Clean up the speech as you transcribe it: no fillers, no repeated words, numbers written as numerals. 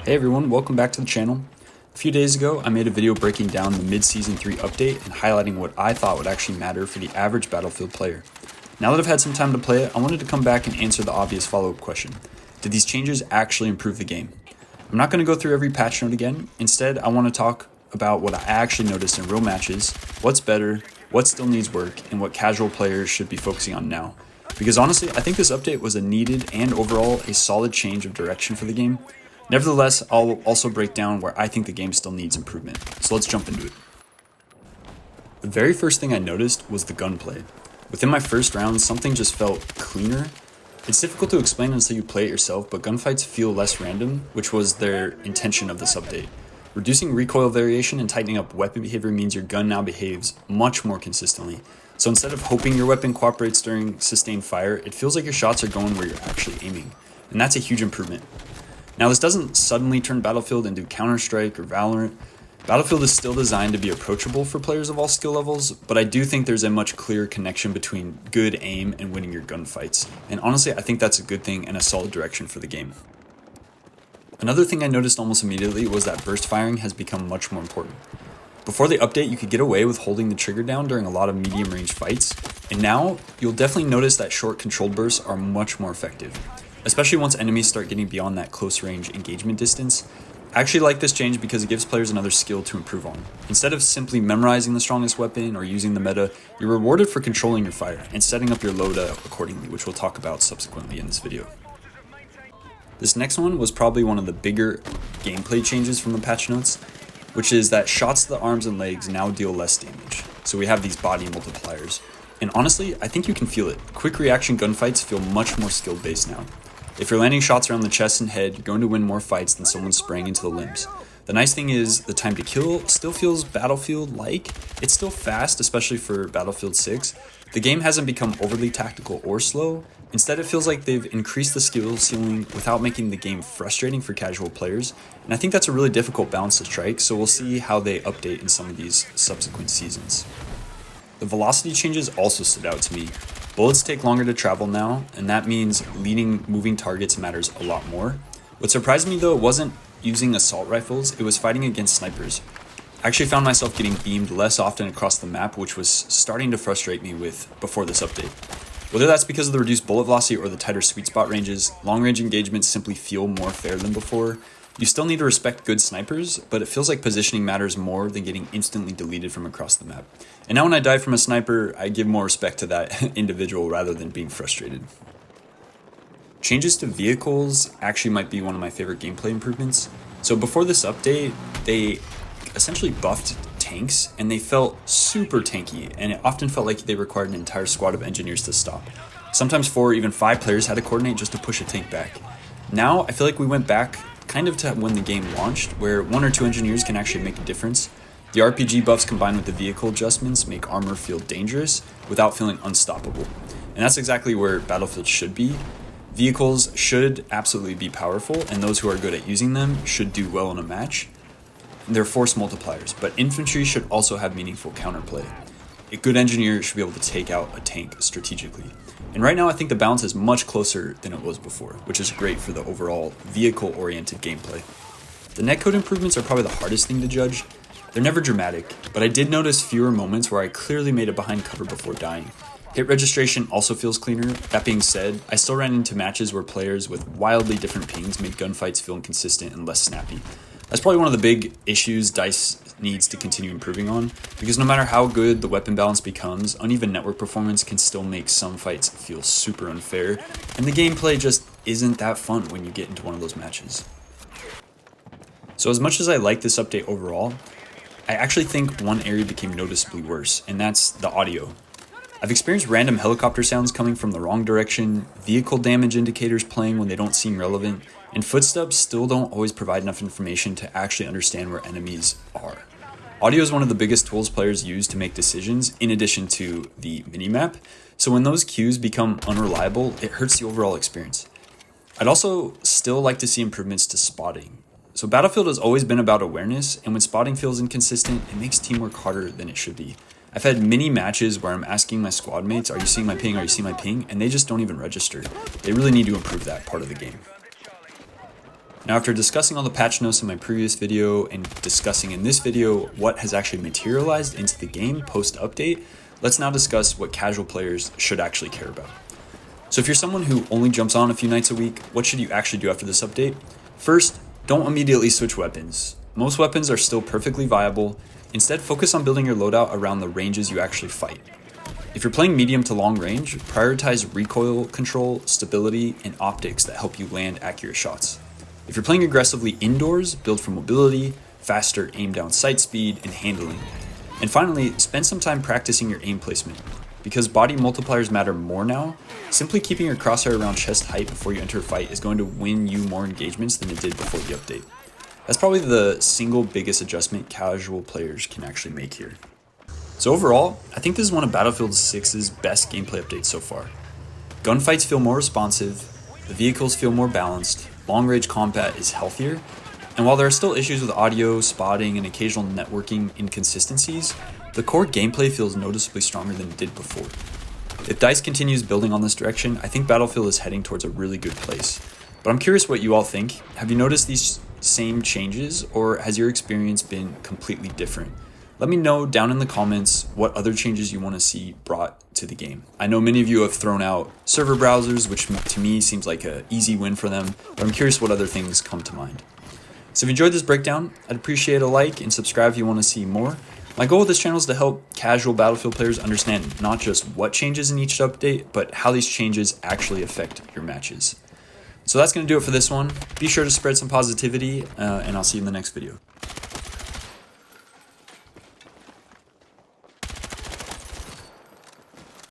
Hey everyone, welcome back to the channel. A few days ago, I made a video breaking down the mid-season 3 update and highlighting what I thought would actually matter for the average Battlefield player. Now that I've had some time to play it, I wanted to come back and answer the obvious follow-up question. Did these changes actually improve the game? I'm not going to go through every patch note again. Instead, I want to talk about what I actually noticed in real matches, what's better, what still needs work, and what casual players should be focusing on now. Because honestly, I think this update was a needed and overall a solid change of direction for the game. Nevertheless, I'll also break down where I think the game still needs improvement. So let's jump into it. The very first thing I noticed was the gunplay. Within my first round, something just felt cleaner. It's difficult to explain until you play it yourself, but gunfights feel less random, which was their intention of this update. Reducing recoil variation and tightening up weapon behavior means your gun now behaves much more consistently. So instead of hoping your weapon cooperates during sustained fire, it feels like your shots are going where you're actually aiming. And that's a huge improvement. Now, this doesn't suddenly turn Battlefield into Counter-Strike or Valorant. Battlefield is still designed to be approachable for players of all skill levels, but I do think there's a much clearer connection between good aim and winning your gunfights. And honestly, I think that's a good thing and a solid direction for the game. Another thing I noticed almost immediately was that burst firing has become much more important. Before the update, you could get away with holding the trigger down during a lot of medium range fights, and now you'll definitely notice that short controlled bursts are much more effective. Especially once enemies start getting beyond that close range engagement distance. I actually like this change because it gives players another skill to improve on. Instead of simply memorizing the strongest weapon or using the meta, you're rewarded for controlling your fire and setting up your loadout accordingly, which we'll talk about subsequently in this video. This next one was probably one of the bigger gameplay changes from the patch notes, which is that shots to the arms and legs now deal less damage. So we have these body multipliers. And honestly, I think you can feel it. Quick reaction gunfights feel much more skill based now. If you're landing shots around the chest and head, you're going to win more fights than someone spraying into the limbs. The nice thing is, the time to kill still feels Battlefield-like. It's still fast, especially for Battlefield 6. The game hasn't become overly tactical or slow. Instead, it feels like they've increased the skill ceiling without making the game frustrating for casual players. And I think that's a really difficult balance to strike, so we'll see how they update in some of these subsequent seasons. The velocity changes also stood out to me. Bullets take longer to travel now, and that means leading moving targets matters a lot more. What surprised me though wasn't using assault rifles, it was fighting against snipers. I actually found myself getting beamed less often across the map, which was starting to frustrate me before this update. Whether that's because of the reduced bullet velocity or the tighter sweet spot ranges, long-range engagements simply feel more fair than before. You still need to respect good snipers, but it feels like positioning matters more than getting instantly deleted from across the map. And now when I die from a sniper, I give more respect to that individual rather than being frustrated. Changes to vehicles actually might be one of my favorite gameplay improvements. So before this update, they essentially buffed tanks, and they felt super tanky, and it often felt like they required an entire squad of engineers to stop. Sometimes 4 or even 5 players had to coordinate just to push a tank back. Now, I feel like we went back kind of to when the game launched, where 1 or 2 engineers can actually make a difference. The RPG buffs combined with the vehicle adjustments make armor feel dangerous without feeling unstoppable. And that's exactly where Battlefield should be. Vehicles should absolutely be powerful, and those who are good at using them should do well in a match. They're force multipliers, but infantry should also have meaningful counterplay. A good engineer should be able to take out a tank strategically. And right now I think the balance is much closer than it was before, which is great for the overall vehicle-oriented gameplay. The netcode improvements are probably the hardest thing to judge. They're never dramatic, but I did notice fewer moments where I clearly made it behind cover before dying. Hit registration also feels cleaner. That being said, I still ran into matches where players with wildly different pings made gunfights feel inconsistent and less snappy. That's probably one of the big issues DICE needs to continue improving on, because no matter how good the weapon balance becomes, uneven network performance can still make some fights feel super unfair, and the gameplay just isn't that fun when you get into one of those matches. So as much as I like this update overall, I actually think one area became noticeably worse, and that's the audio. I've experienced random helicopter sounds coming from the wrong direction, vehicle damage indicators playing when they don't seem relevant, and footsteps still don't always provide enough information to actually understand where enemies are. Audio is one of the biggest tools players use to make decisions, in addition to the minimap, so when those cues become unreliable, it hurts the overall experience. I'd also still like to see improvements to spotting. So Battlefield has always been about awareness, and when spotting feels inconsistent, it makes teamwork harder than it should be. I've had many matches where I'm asking my squad mates, are you seeing my ping, are you seeing my ping? And they just don't even register. They really need to improve that part of the game. Now, after discussing all the patch notes in my previous video and discussing in this video what has actually materialized into the game post-update, let's now discuss what casual players should actually care about. So if you're someone who only jumps on a few nights a week, what should you actually do after this update? First, don't immediately switch weapons. Most weapons are still perfectly viable. Instead, focus on building your loadout around the ranges you actually fight. If you're playing medium to long range, prioritize recoil control, stability, and optics that help you land accurate shots. If you're playing aggressively indoors, build for mobility, faster aim down sight speed, and handling. And finally, spend some time practicing your aim placement. Because body multipliers matter more now, simply keeping your crosshair around chest height before you enter a fight is going to win you more engagements than it did before the update. That's probably the single biggest adjustment casual players can actually make here. So overall, I think this is one of Battlefield 6's best gameplay updates so far. Gunfights feel more responsive, the vehicles feel more balanced, long-range combat is healthier, and while there are still issues with audio, spotting, and occasional networking inconsistencies, the core gameplay feels noticeably stronger than it did before. If DICE continues building on this direction, I think Battlefield is heading towards a really good place. But I'm curious what you all think. Have you noticed these same changes, or has your experience been completely different? Let me know down in the comments what other changes you want to see brought to the game. I know many of you have thrown out server browsers, which to me seems like an easy win for them, but I'm curious what other things come to mind. So if you enjoyed this breakdown, I'd appreciate a like and subscribe if you want to see more. My goal with this channel is to help casual Battlefield players understand not just what changes in each update, but how these changes actually affect your matches. So that's going to do it for this one. Be sure to spread some positivity, and I'll see you in the next video.